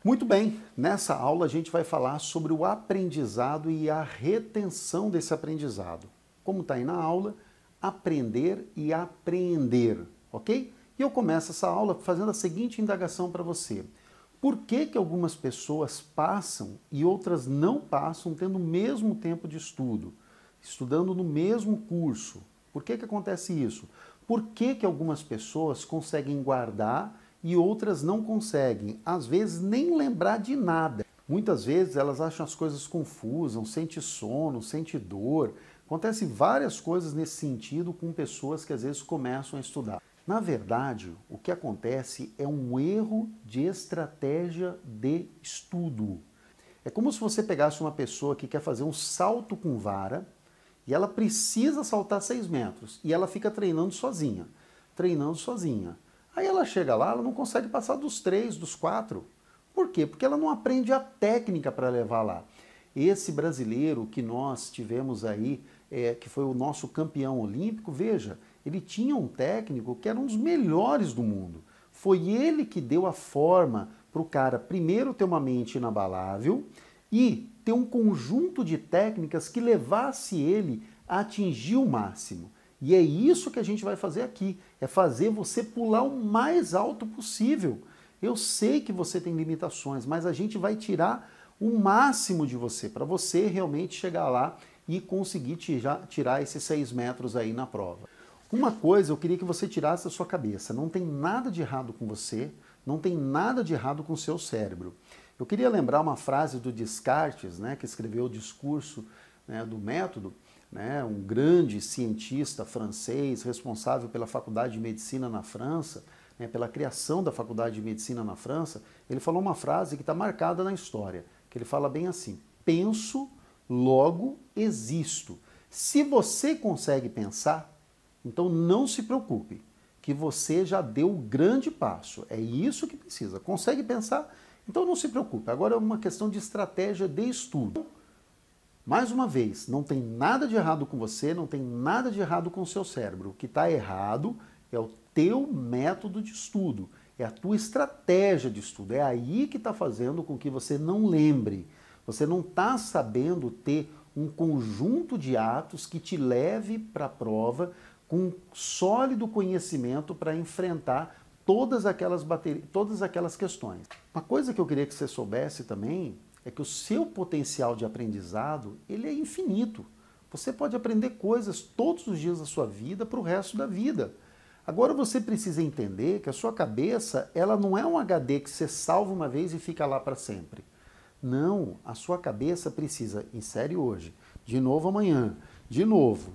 Muito bem, nessa aula a gente vai falar sobre o aprendizado e a retenção desse aprendizado. Como está aí na aula, aprender e apreender, ok? E eu começo essa aula fazendo a seguinte indagação para você. Por que algumas pessoas passam e outras não passam tendo o mesmo tempo de estudo, estudando no mesmo curso? Por que acontece isso? Por que algumas pessoas conseguem guardar e outras não conseguem, às vezes, nem lembrar de nada? Muitas vezes elas acham as coisas confusas, sente sono, sente dor. Acontece várias coisas nesse sentido com pessoas que às vezes começam a estudar. Na verdade, o que acontece é um erro de estratégia de estudo. É como se você pegasse uma pessoa que quer fazer um salto com vara e ela precisa saltar 6 metros e ela fica treinando sozinha. Aí ela chega lá, ela não consegue passar dos 3, dos 4. Por quê? Porque ela não aprende a técnica para levar lá. Esse brasileiro que nós tivemos aí, que foi o nosso campeão olímpico, veja, ele tinha um técnico que era um dos melhores do mundo. Foi ele que deu a forma para o cara, primeiro, ter uma mente inabalável e ter um conjunto de técnicas que levasse ele a atingir o máximo. E é isso que a gente vai fazer aqui, é fazer você pular o mais alto possível. Eu sei que você tem limitações, mas a gente vai tirar o máximo de você, para você realmente chegar lá e conseguir tirar esses 6 metros aí na prova. Uma coisa eu queria que você tirasse da sua cabeça, não tem nada de errado com você, não tem nada de errado com o seu cérebro. Eu queria lembrar uma frase do Descartes, né, que escreveu o discurso, né, do método, né, um grande cientista francês, responsável pela Faculdade de Medicina na França, né, pela criação da Faculdade de Medicina na França. Ele falou uma frase que está marcada na história, que ele fala bem assim: penso, logo existo. Se você consegue pensar, então não se preocupe, que você já deu o grande passo. É isso que precisa. Consegue pensar? Então não se preocupe. Agora é uma questão de estratégia de estudo. Mais uma vez, não tem nada de errado com você, não tem nada de errado com o seu cérebro. O que está errado é o teu método de estudo, é a tua estratégia de estudo. É aí que está fazendo com que você não lembre. Você não está sabendo ter um conjunto de atos que te leve para a prova com sólido conhecimento para enfrentar todas aquelas questões. Uma coisa que eu queria que você soubesse também é que o seu potencial de aprendizado, ele é infinito. Você pode aprender coisas todos os dias da sua vida para o resto da vida. Agora você precisa entender que a sua cabeça, ela não é um HD que você salva uma vez e fica lá para sempre. Não, a sua cabeça precisa, insere hoje, de novo amanhã, de novo,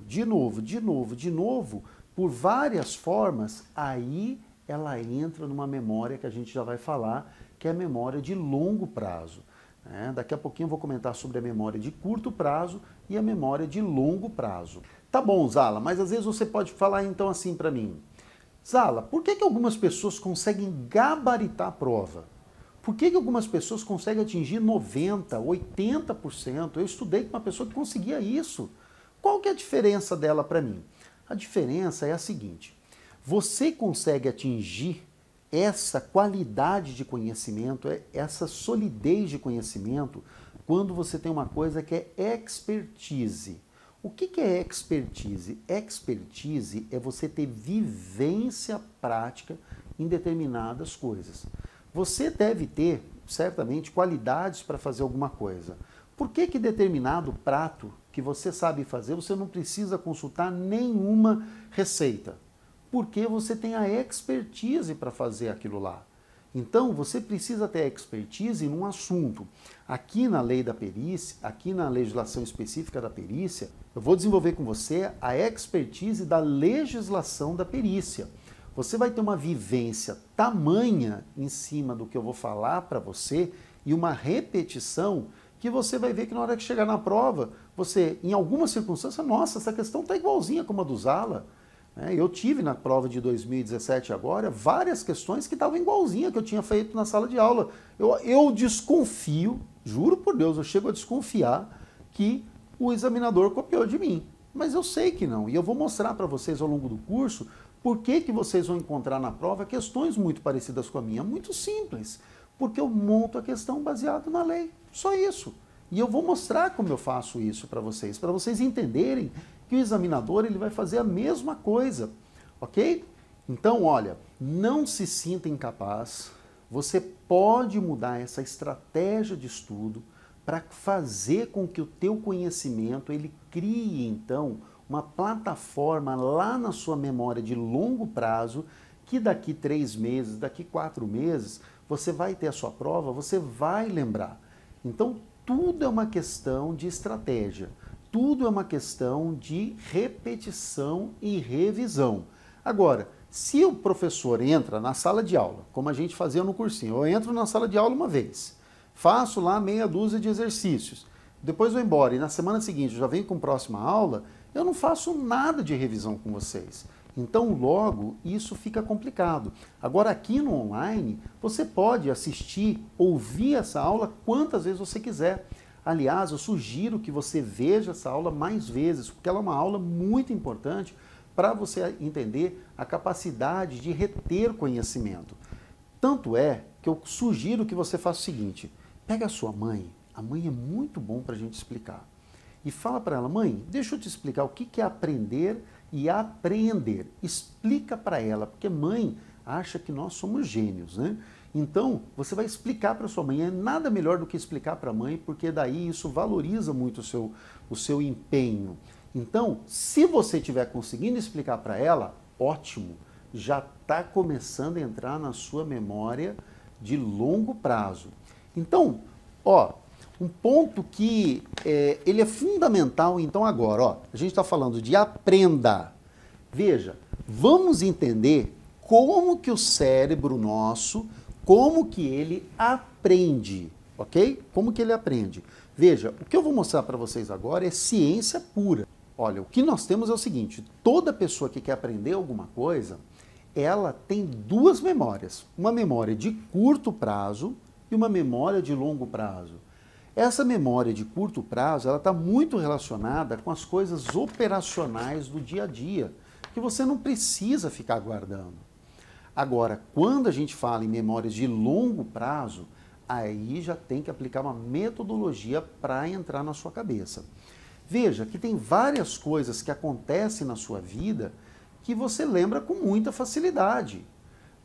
por várias formas, aí ela entra numa memória que a gente já vai falar, que é a memória de longo prazo. Daqui a pouquinho eu vou comentar sobre a memória de curto prazo e a memória de longo prazo. Tá bom, Zala, mas às vezes você pode falar então assim para mim: Zala, por que algumas pessoas conseguem gabaritar a prova? Por que algumas pessoas conseguem atingir 90%, 80%? Eu estudei com uma pessoa que conseguia isso. Qual que é a diferença dela para mim? A diferença é a seguinte: você consegue atingir essa qualidade de conhecimento, essa solidez de conhecimento, quando você tem uma coisa que é expertise. O que é expertise? Expertise é você ter vivência prática em determinadas coisas. Você deve ter, certamente, qualidades para fazer alguma coisa. Por que determinado prato que você sabe fazer, você não precisa consultar nenhuma receita? Porque você tem a expertise para fazer aquilo lá. Então, você precisa ter expertise num assunto. Aqui na lei da perícia, aqui na legislação específica da perícia, eu vou desenvolver com você a expertise da legislação da perícia. Você vai ter uma vivência tamanha em cima do que eu vou falar para você e uma repetição que você vai ver que na hora que chegar na prova, você, em alguma circunstância, nossa, essa questão está igualzinha como a do Zala. Eu tive na prova de 2017 agora várias questões que estavam igualzinha que eu tinha feito na sala de aula. Eu desconfio, juro por Deus, eu chego a desconfiar que o examinador copiou de mim. Mas eu sei que não. E eu vou mostrar para vocês ao longo do curso por que vocês vão encontrar na prova questões muito parecidas com a minha. Muito simples. Porque eu monto a questão baseado na lei. Só isso. E eu vou mostrar como eu faço isso para vocês entenderem que o examinador ele vai fazer a mesma coisa, ok? Então, olha, não se sinta incapaz. Você pode mudar essa estratégia de estudo para fazer com que o teu conhecimento ele crie, então, uma plataforma lá na sua memória de longo prazo, que daqui 3 meses, daqui 4 meses, você vai ter a sua prova, você vai lembrar. Então, tudo é uma questão de estratégia, tudo é uma questão de repetição e revisão. Agora, se o professor entra na sala de aula, como a gente fazia no cursinho, eu entro na sala de aula uma vez, faço lá meia dúzia de exercícios, depois vou embora e na semana seguinte eu já venho com a próxima aula, eu não faço nada de revisão com vocês. Então, logo, isso fica complicado. Agora, aqui no online, você pode assistir, ouvir essa aula quantas vezes você quiser. Aliás, eu sugiro que você veja essa aula mais vezes, porque ela é uma aula muito importante para você entender a capacidade de reter conhecimento. Tanto é que eu sugiro que você faça o seguinte, pega a sua mãe, a mãe é muito bom para a gente explicar, e fala para ela, mãe, deixa eu te explicar o que é aprender e apreender. Explica para ela, porque mãe acha que nós somos gênios, né? Então, você vai explicar para sua mãe. É nada melhor do que explicar para a mãe, porque daí isso valoriza muito o seu empenho. Então, se você estiver conseguindo explicar para ela, ótimo, já está começando a entrar na sua memória de longo prazo. Então, ó, um ponto que ele é fundamental, então agora, ó, a gente está falando de aprenda. Veja, vamos entender como que o cérebro nosso, como que ele aprende, ok? Como que ele aprende. Veja, o que eu vou mostrar para vocês agora é ciência pura. Olha, o que nós temos é o seguinte, toda pessoa que quer aprender alguma coisa, ela tem 2 memórias, uma memória de curto prazo e uma memória de longo prazo. Essa memória de curto prazo, ela está muito relacionada com as coisas operacionais do dia a dia, que você não precisa ficar guardando. Agora, quando a gente fala em memórias de longo prazo, aí já tem que aplicar uma metodologia para entrar na sua cabeça. Veja que tem várias coisas que acontecem na sua vida que você lembra com muita facilidade,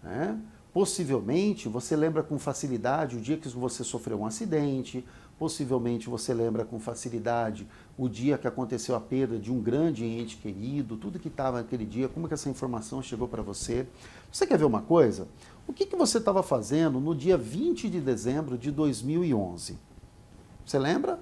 né? Possivelmente você lembra com facilidade o dia que você sofreu um acidente, possivelmente você lembra com facilidade o dia que aconteceu a perda de um grande ente querido, tudo que estava naquele dia, como que essa informação chegou para você. Você quer ver uma coisa? O que você estava fazendo no dia 20 de dezembro de 2011? Você lembra?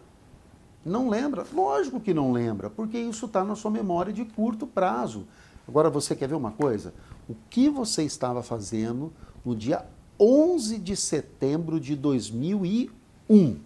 Não lembra? Lógico que não lembra, porque isso está na sua memória de curto prazo. Agora você quer ver uma coisa? O que você estava fazendo no dia 11 de setembro de 2001?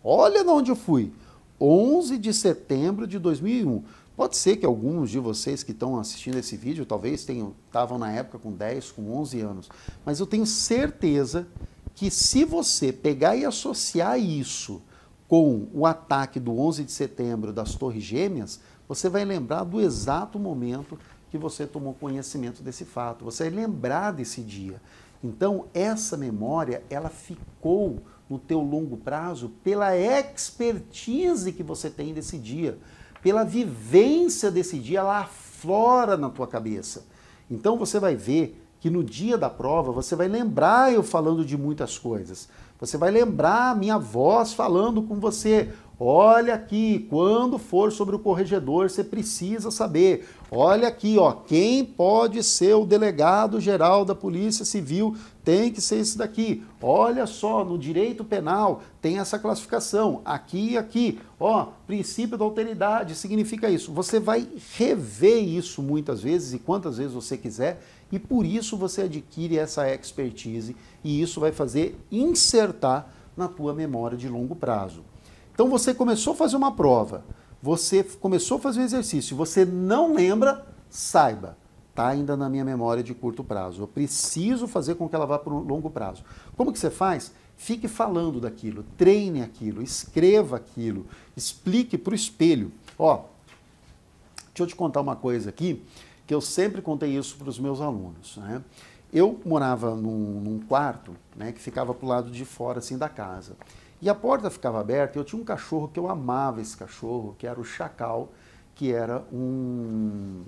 Olha de onde eu fui. 11 de setembro de 2001. Pode ser que alguns de vocês que estão assistindo esse vídeo talvez estavam na época com 10, com 11 anos. Mas eu tenho certeza que se você pegar e associar isso com o ataque do 11 de setembro das Torres Gêmeas, você vai lembrar do exato momento que você tomou conhecimento desse fato. Você vai lembrar desse dia. Então, essa memória, ela ficou no teu longo prazo pela expertise que você tem desse dia, pela vivência desse dia, ela aflora na tua cabeça. Então, você vai ver que no dia da prova, você vai lembrar eu falando de muitas coisas. Você vai lembrar a minha voz falando com você. Olha aqui, quando for sobre o corregedor, você precisa saber. Olha aqui, ó, quem pode ser o delegado-geral da Polícia Civil tem que ser esse daqui. Olha só, no direito penal tem essa classificação, aqui e aqui. Ó, princípio da alteridade significa isso. Você vai rever isso muitas vezes e quantas vezes você quiser, e por isso você adquire essa expertise e isso vai fazer insertar na tua memória de longo prazo. Então você começou a fazer uma prova, você começou a fazer um exercício, você não lembra, saiba, está ainda na minha memória de curto prazo. Eu preciso fazer com que ela vá para o longo prazo. Como que você faz? Fique falando daquilo, treine aquilo, escreva aquilo, explique para o espelho. Ó, deixa eu te contar uma coisa aqui, que eu sempre contei isso para os meus alunos, né? Eu morava num quarto, né, que ficava para o lado de fora assim, da casa. E a porta ficava aberta e eu tinha um cachorro que eu amava esse cachorro, que era o Chacal, que era um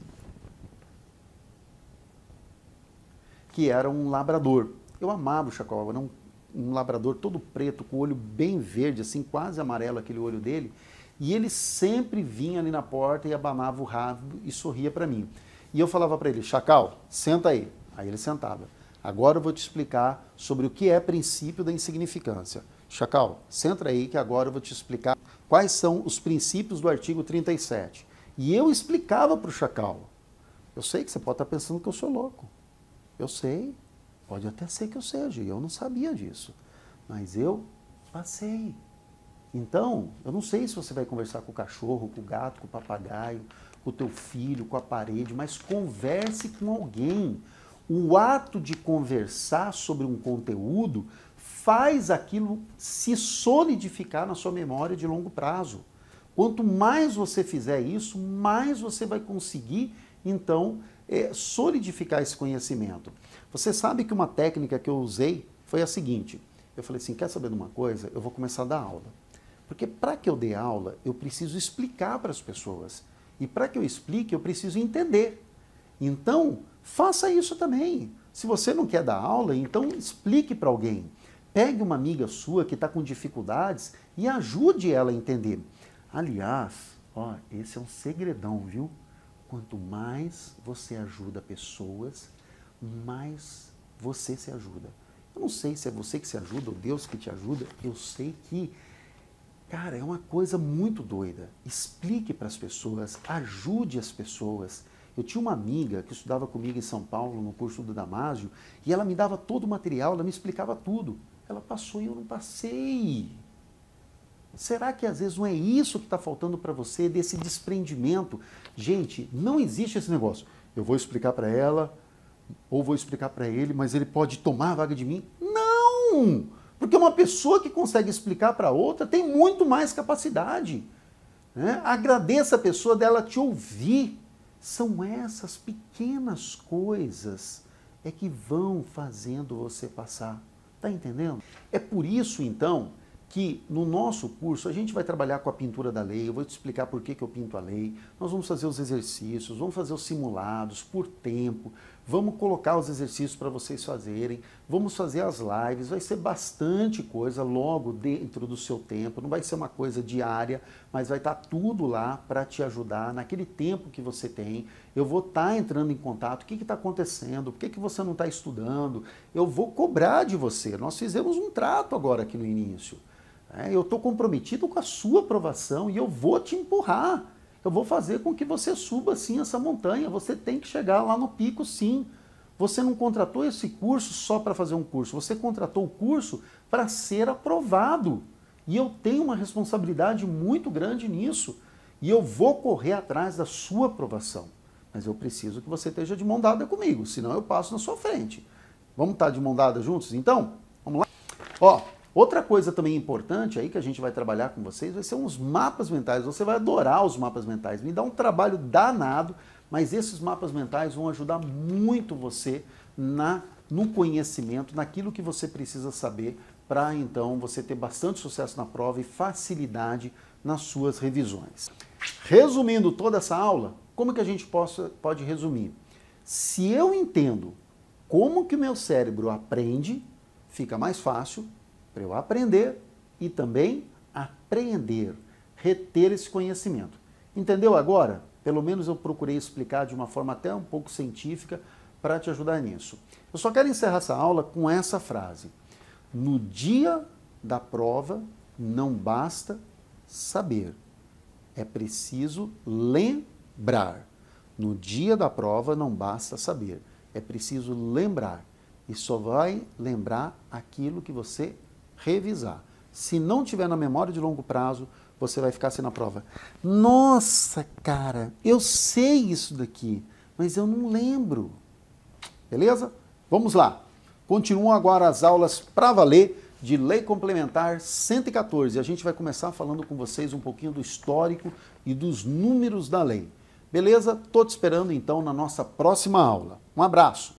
labrador. Eu amava o Chacal, era um labrador todo preto, com o olho bem verde, assim, quase amarelo aquele olho dele. E ele sempre vinha ali na porta e abanava o rabo e sorria para mim. E eu falava para ele, Chacal, senta aí. Aí ele sentava. Agora eu vou te explicar sobre o que é princípio da insignificância. Chacal, senta aí que agora eu vou te explicar quais são os princípios do artigo 37. E eu explicava para o Chacal. Eu sei que você pode estar pensando que eu sou louco. Eu sei. Pode até ser que eu seja. E eu não sabia disso. Mas eu passei. Então, eu não sei se você vai conversar com o cachorro, com o gato, com o papagaio, com o teu filho, com a parede, mas converse com alguém. O ato de conversar sobre um conteúdo faz aquilo se solidificar na sua memória de longo prazo. Quanto mais você fizer isso, mais você vai conseguir, então, solidificar esse conhecimento. Você sabe que uma técnica que eu usei foi a seguinte. Eu falei assim, quer saber de uma coisa? Eu vou começar a dar aula. Porque para que eu dê aula, eu preciso explicar para as pessoas. E para que eu explique, eu preciso entender. Então, faça isso também. Se você não quer dar aula, então explique para alguém. Pegue uma amiga sua que está com dificuldades e ajude ela a entender. Aliás, ó, esse é um segredão, viu? Quanto mais você ajuda pessoas, mais você se ajuda. Eu não sei se é você que se ajuda ou Deus que te ajuda, eu sei que, cara, é uma coisa muito doida. Explique para as pessoas, ajude as pessoas. Eu tinha uma amiga que estudava comigo em São Paulo, no curso do Damásio, e ela me dava todo o material, ela me explicava tudo. Ela passou e eu não passei. Será que às vezes não é isso que está faltando para você, desse desprendimento? Gente, não existe esse negócio. Eu vou explicar para ela, ou vou explicar para ele, mas ele pode tomar a vaga de mim? Não! Porque uma pessoa que consegue explicar para outra tem muito mais capacidade. Né? Agradeça a pessoa dela te ouvir. São essas pequenas coisas que vão fazendo você passar. Tá entendendo? É por isso, então, que no nosso curso a gente vai trabalhar com a pintura da lei, eu vou te explicar por que eu pinto a lei, nós vamos fazer os exercícios, vamos fazer os simulados por tempo, vamos colocar os exercícios para vocês fazerem, vamos fazer as lives, vai ser bastante coisa logo dentro do seu tempo, não vai ser uma coisa diária, mas vai estar tudo lá para te ajudar naquele tempo que você tem. Eu vou estar entrando em contato, o que está acontecendo, por que você não está estudando, eu vou cobrar de você. Nós fizemos um trato agora aqui no início. Eu estou comprometido com a sua aprovação e eu vou te empurrar. Eu vou fazer com que você suba sim essa montanha. Você tem que chegar lá no pico sim. Você não contratou esse curso só para fazer um curso. Você contratou o curso para ser aprovado. E eu tenho uma responsabilidade muito grande nisso. E eu vou correr atrás da sua aprovação. Mas eu preciso que você esteja de mão dada comigo, senão eu passo na sua frente. Vamos estar de mão dada juntos então? Vamos lá? Ó, outra coisa também importante aí que a gente vai trabalhar com vocês vai ser uns mapas mentais. Você vai adorar os mapas mentais. Me dá um trabalho danado, mas esses mapas mentais vão ajudar muito você no conhecimento, naquilo que você precisa saber para então você ter bastante sucesso na prova e facilidade nas suas revisões. Resumindo toda essa aula, como que a gente pode resumir? Se eu entendo como que o meu cérebro aprende, fica mais fácil para eu aprender e também apreender, reter esse conhecimento. Entendeu agora? Pelo menos eu procurei explicar de uma forma até um pouco científica para te ajudar nisso. Eu só quero encerrar essa aula com essa frase. No dia da prova, não basta saber, é preciso lembrar. No dia da prova, não basta saber, é preciso lembrar. E só vai lembrar aquilo que você revisar. Se não tiver na memória de longo prazo, você vai ficar assim na prova. Nossa, cara, eu sei isso daqui, mas eu não lembro. Beleza? Vamos lá. Continuam agora as aulas para valer de Lei Complementar 114. A gente vai começar falando com vocês um pouquinho do histórico e dos números da lei. Beleza? Tô te esperando então na nossa próxima aula. Um abraço!